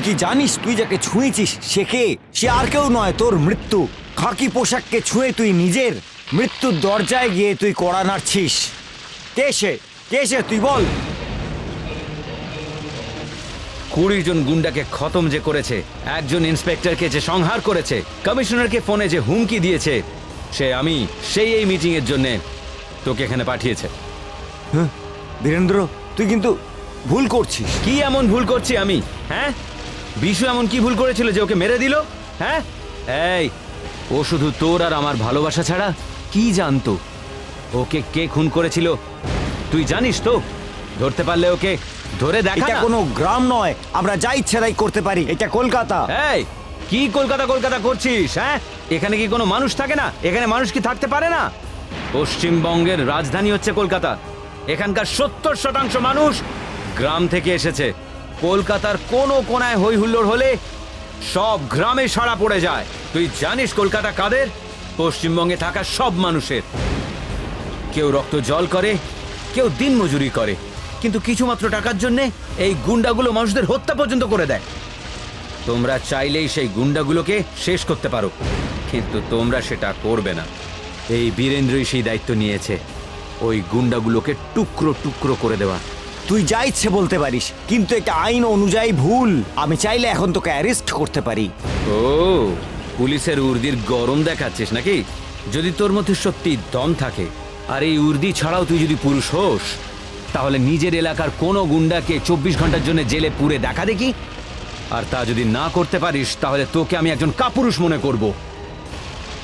কি জানিস তুই যাকে ছুঁয়েছিস সে কে? সে আর কেউ নয়, তোর মৃত্যু। খাকি পোশাককে ছুঁয়ে তুই নিজের মৃত্যুর দরজায় গিয়ে তুই কড়া নাড়ছিস। কে সে? কে সে তুই বল। 20 জন গুন্ডাকে খতম যে করেছে, একজন ইন্সপেক্টরকে যে সংহার করেছে, কমিশনারকে ফোনে যে হুমকি দিয়েছে, সে আমি। সেই এই মিটিং এর জন্য তোকে এখানে পাঠিয়েছে। হ্যাঁ বীরেন্দ্র, তুই কিন্তু ভুল করছিস। কি এমন ভুল করছি আমি? হ্যাঁ, বিশু এমন কি ভুল করেছিল যে ওকে মেরে দিল? হ্যাঁ, এই ও শুধু তোর আর আমার ভালোবাসা ছাড়া কি জানতো? ওকে কে খুন করেছিল তুই জানিস তো? ধরতে পারলে ওকে ধরে দেখা এটা না। কোনো গ্রাম নয়, আমরা যা ইচ্ছা তাই করতে পারি। এটা কলকাতা। এই কি কলকাতা কলকাতা করছিস? হ্যাঁ, এখানে কি কোনো মানুষ থাকে না? এখানে মানুষ কি থাকতে পারে না? পশ্চিমবঙ্গের রাজধানী হচ্ছে কলকাতা। এখানকার 70% মানুষ গ্রাম থেকে এসেছে। কলকাতার কোনো কোনায় হই হুল্লোড় হলে সব গ্রামে সাড়া পড়ে যায়। তুই জানিস কলকাতা কাদের? পশ্চিমবঙ্গে থাকা সব মানুষের। কেউ রক্ত জল করে, কেউ দিন মজুরি করে, কিন্তু কিছুমাত্র টাকার জন্যে এই গুন্ডাগুলো মানুষদের হত্যা পর্যন্ত করে দেয়। তোমরা চাইলেই সেই গুন্ডাগুলোকে শেষ করতে পারো, কিন্তু তোমরা সেটা করবে না। এই বীরেন্দ্রই সেই দায়িত্ব নিয়েছে, ওই গুন্ডাগুলোকে টুকরো টুকরো করে দেওয়া। তুই যা ইচ্ছে বলতে পারিস, কিন্তু এটা আইন অনুযায়ী ভুল। আমি চাইলে এখন তোকে অ্যারেস্ট করতে পারি। ও, পুলিশের উর্দির গরম দেখাচ্ছিস নাকি? যদি তোর মধ্যে সত্যি দম থাকে, আর এই উর্দি ছাড়াও তুই যদি পুরুষ হোস, তাহলে নিজের এলাকার কোনো গুন্ডাকে 24 ঘন্টার জন্য জেলে পুরে দেখা দেখি। আর তা যদি না করতে পারিস, তাহলে তোকে আমি একজন কাপুরুষ মনে করব।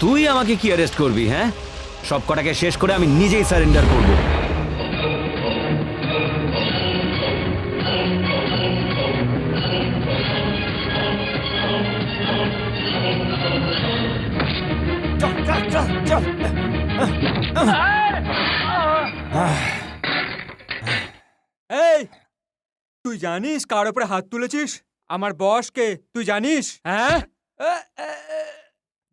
তুই আমাকে কি অ্যারেস্ট করবি? হ্যাঁ, সব কটাকে শেষ করে আমি নিজেই সারেন্ডার করব। এই, তুই জানিস কার উপরে হাত তুলেছিস? আমার বসকে তুই জানিস? হ্যাঁ,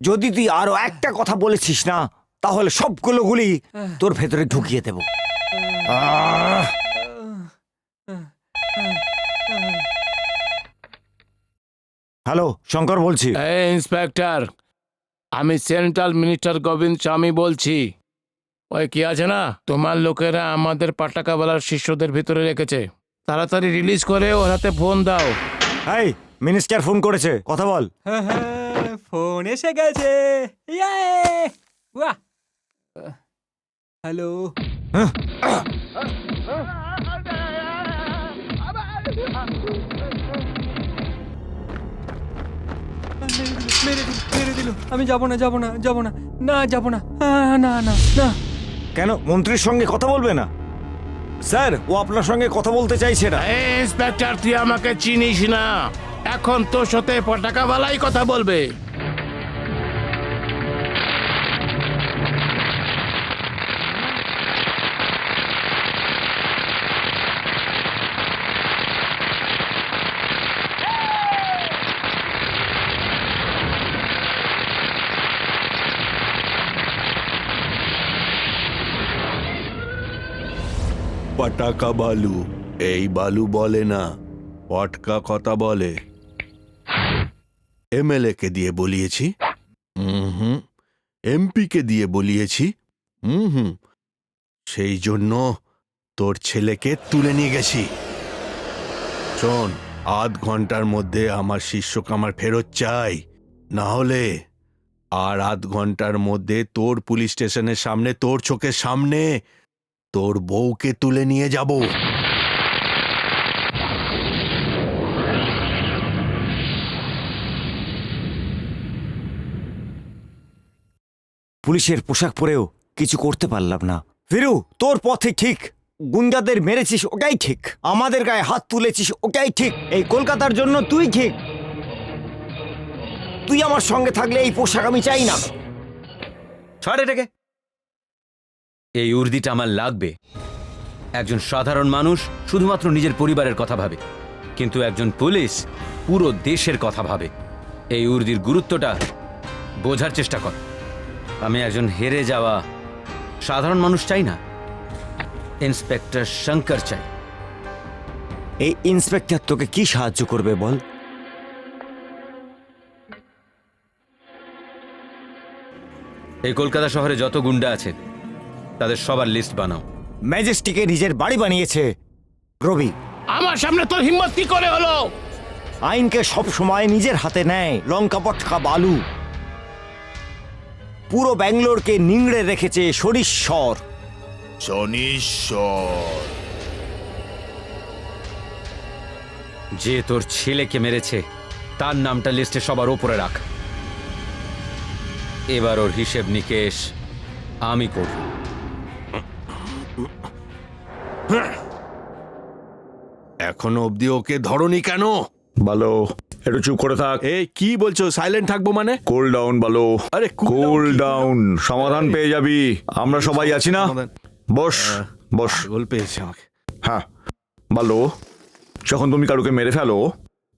যদি তুই আরো একটা কথা বলেছিস না, তাহলে সবগুলো গুলি তোর ভেতরে ঢুকিয়ে দেব। হ্যালো, শঙ্কর বলছি। এই ইন্সপেক্টর, আমি সেন্ট্রাল মিনিস্টার গোবিন্দ স্বামী বলছি। ওই কি আছে না, তোমার লোকেরা আমাদের পাটাকাওয়ালার শিষ্যদের ভিতরে রেখেছে। তাড়াতাড়ি রিলিজ করে ওর হাতে ফোন দাও। এই, মিনিস্টার ফোন করেছে, কথা বল। ফোন এসে গেছে। ইয়ে! বাহ! হ্যালো। মেরে দিল। আমি যাব না, যাব না, যাব না, না যাব না, না না না। কেন মন্ত্রীর সঙ্গে কথা বলবে না? স্যার, ও আপনার সঙ্গে কথা বলতে চাইছে না। এই ইন্সপেক্টর, তুই আমাকে চিনিস না। এখন তোর সাথে পাটাকাওয়ালাই কথা বলবে। পটাকা বালু, এই বালু বলে না, পটকা কথা বলে। এমএলএ কে দিয়ে বলিয়েছি, এমপি কে দিয়ে বলিয়েছি, সেই জন্য তোর ছেলেকে তুলে নিয়ে গেছি। শোন, আধ ঘন্টার মধ্যে আমার শিষ্যকে আমার ফেরত চাই, না হলে আর আধ ঘন্টার মধ্যে তোর পুলিশ স্টেশনের সামনে, তোর চোখের সামনে তোর বউকে তুলে নিয়ে যাব। পুলিশের পোশাক পরেও কিছু করতে পারলাম না। ফিরু, তোর পথে ঠিক। গুন্ডাদের মেরেছিস ওটাই ঠিক, আমাদের গায়ে হাত তুলেছিস ওটাই ঠিক। এই কলকাতার জন্য তুই ঠিক। তুই আমার সঙ্গে থাকলে এই পোশাক আমি চাই না। ছাড় এটাকে। এই উর্দিটা আমার লাগবে। একজন সাধারণ মানুষ শুধুমাত্র নিজের পরিবারের কথা ভাবে, কিন্তু একজন পুলিশ পুরো দেশের কথা ভাবে। এই উর্দির গুরুত্বটা বোঝার চেষ্টা কর। আমি একজন হেরে যাওয়া সাধারণ মানুষ চাই না, ইন্সপেক্টর শঙ্কর চাই। এই ইন্সপেক্টর তোকে কি সাহায্য করবে বল? এই কলকাতা শহরে যত গুন্ডা আছে তাদের সবার লিস্ট বানাও। ম্যাজেস্টিকে নিজের বাড়ি বানিয়েছে রবি। আমার সামনে তোর হিম্মত কি করে হলো? আইনকে সব সময় নিজের হাতে নেয় লঙ্কা পটকা বালু। পুরো ব্যাঙ্গালোরকে নিংড়ে রেখেছে শনিশ্বর। যে তোর ছেলেকে মেরেছে তার নামটা লিস্টে সবার ওপরে রাখ। এবার ওর হিসেব নিকেশ আমি করব। এখনো অবধি ওকে ধরনি কেন? ভালো, একটু চুপ করে থাক। এই কি বলছো? সাইলেন্ট থাকবো মানে? কুল ডাউন ভালো। আরে কুল ডাউন, সমাধান পেয়ে যাবি। আমরা সবাই আছি না? সমাধান। বস বস। গোল পেয়েছে আমাকে। হ্যাঁ ভালো। যখন তুমি কারুকে মেরে ফেলো,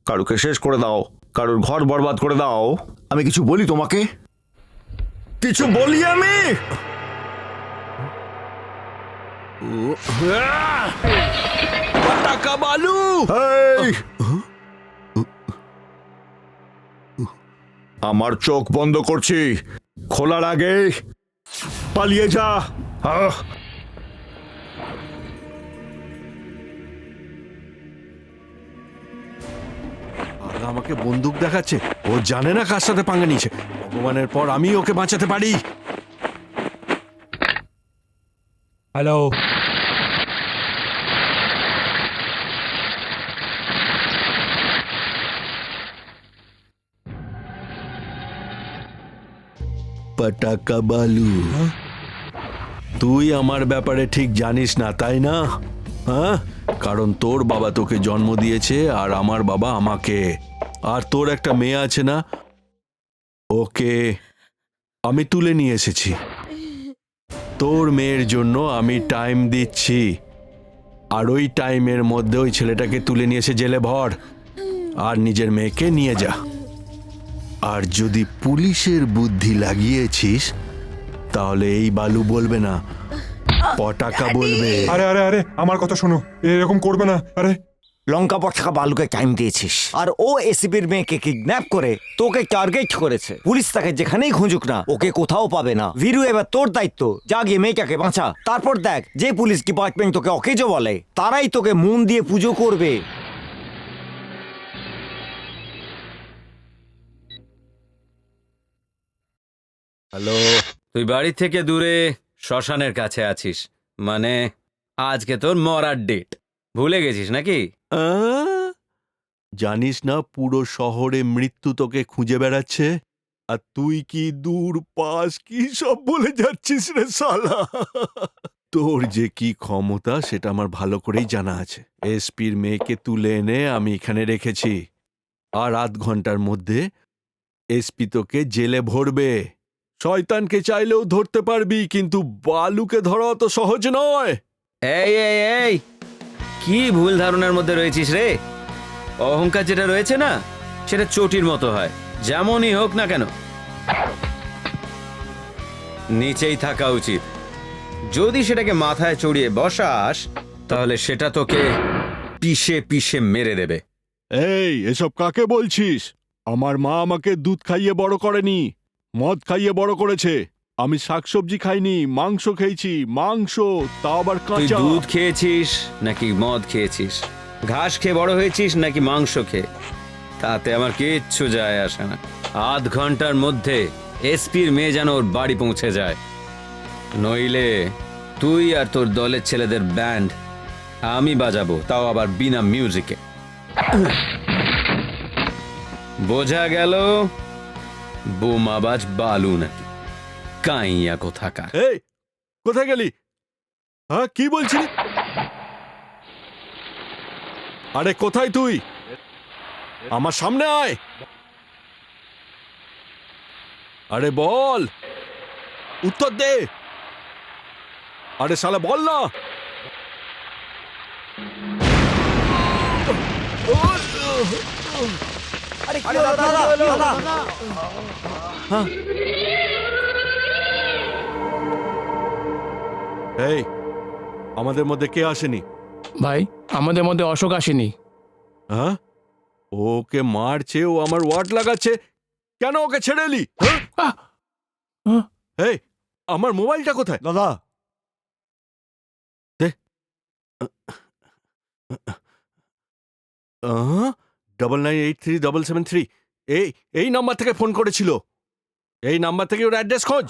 কারুকে শেষ করে দাও, কারুর ঘর বরবাদ করে দাও, আমি কিছু বলি তোমাকে? কিছু বলি আমি? টাকা বালু। এই! আমার চোখ বন্ধ করছি, খোলার আগে পালিয়ে যা। আর আমাকে বন্দুক দেখাচ্ছে। ও জানে না কার সাথে পাঙ্গা নিয়েছে। ভগবানের পর আমি ওকে বাঁচাতে পারি। হ্যালো, পটাকা বালু, তুই আমার ব্যাপারে ঠিক জানিস না তাই না? হ্যাঁ, কারণ তোর বাবা তোকে জন্ম দিয়েছে আর আমার বাবা আমাকে। আর তোর একটা মেয়ে আছে না, ওকে আমি তুলে নিয়ে এসেছি। তোর মেয়ের জন্য আমি টাইম দিচ্ছি, আর ওই টাইমের মধ্যে ওই ছেলেটাকে তুলে নিয়ে এসে জেলে ভর আর নিজের মেয়েকে নিয়ে যা। আর যদি পুলিশের বুদ্ধি লাগিয়েছিস তাহলে এই বালু বলবে না, পটাকা বলবে। আরে আরে আরে আমার কথা শোনো, এরকম করবে না। আরে লঙ্কা পটকা বালুকে টাইম দিয়েছিস, আর ও এসিপির মেয়েকে কিডন্যাপ করে তোকে টার্গেট করেছে। পুলিশ তাকে যেখানেই খুঁজুক না, ওকে কোথাও পাবে না। ভিরু, এবার তোর দায়িত্ব, যা গিয়ে মেয়েটাকে বাঁচা। তারপর দেখ, যে পুলিশ ডিপার্টমেন্ট তোকে অকেজো বলে তারাই তোকে মন দিয়ে পুজো করবে। হ্যালো, তুই বাড়ি থেকে দূরে শ্মশানের কাছে আছিস, মানে আজকে তোর মরার ডেট। ভুলে গেছিস নাকি? জানিস না পুরো শহরে মৃত্যু তোকে খুঁজে বেড়াচ্ছে, আর তুই কি দূর পাস কি সব বলে যাচ্ছিস রে শালা। তোর যে কি ক্ষমতা সেটা আমার ভালো করেই জানা আছে। এসপির মেয়েকে তুলে এনে আমি এখানে রেখেছি, আর আধ ঘন্টার মধ্যে এসপি তোকে জেলে ভরবে। শয়তানকে চাইলেও ধরতে পারবি, কিন্তু বালুকে ধরা অত সহজ নয়। এই এই এই, কি ভুল ধারণার মধ্যে রয়েছিস রে? অহংকার যেটা রয়েছে না, সেটা চটির মতো হয়, যেমনই হোক না কেন নিচেই থাকা উচিত। যদি সেটাকে মাথায় চড়িয়ে বসাস তাহলে সেটা তোকে পিষে পিষে মেরে দেবে। এই, এসব কাকে বলছিস? আমার মা আমাকে দুধ খাইয়ে বড় করেনি, মদ খাইয়ে বড় করেছে। আমি শাকসবজি খাইনি, মাংস খেয়েছি। মাংস, তা আবার তুই কাঁচা। দুধ খেয়েছিস নাকি মদ খেয়েছিস, ঘাস খেয়ে বড় হয়েছিস নাকি মাংস খেয়ে, তাতে আমার কিচ্ছু যায় আসে না। আধ ঘন্টার মধ্যে এসপির মেয়ে যেন ওর বাড়ি পৌঁছে যায়, নইলে তুই আর তোর দলের ছেলেদের ব্যান্ড আমি বাজাবো, তাও আবার বিনা মিউজিকে। বোঝা গেল বোমাবাজ বালু নাকি কাইয়া কোথাকার। এই, কোথায় গেলি? হ্যাঁ, কি বলছিলি? আরে কোথায় তুই? আমার সামনে আয়। আরে বল, উত্তর দে। আরে শালা বল না। এই, আমাদের মধ্যে কে আসেনি? ভাই, আমাদের মধ্যে অশোক আসেনি। হ্যাঁ, ওকে মারছে, ও আমার ওয়ার্ড লাগাচ্ছে। কেন ওকে ছেড়ে এলি? হ্যাঁ? এই আমার মোবাইলটা কোথায়? দাদা ডবল 99837773 এই নাম্বার থেকে ফোন করেছিল। এই নাম্বার থেকে ওর অ্যাড্রেস খোঁজ।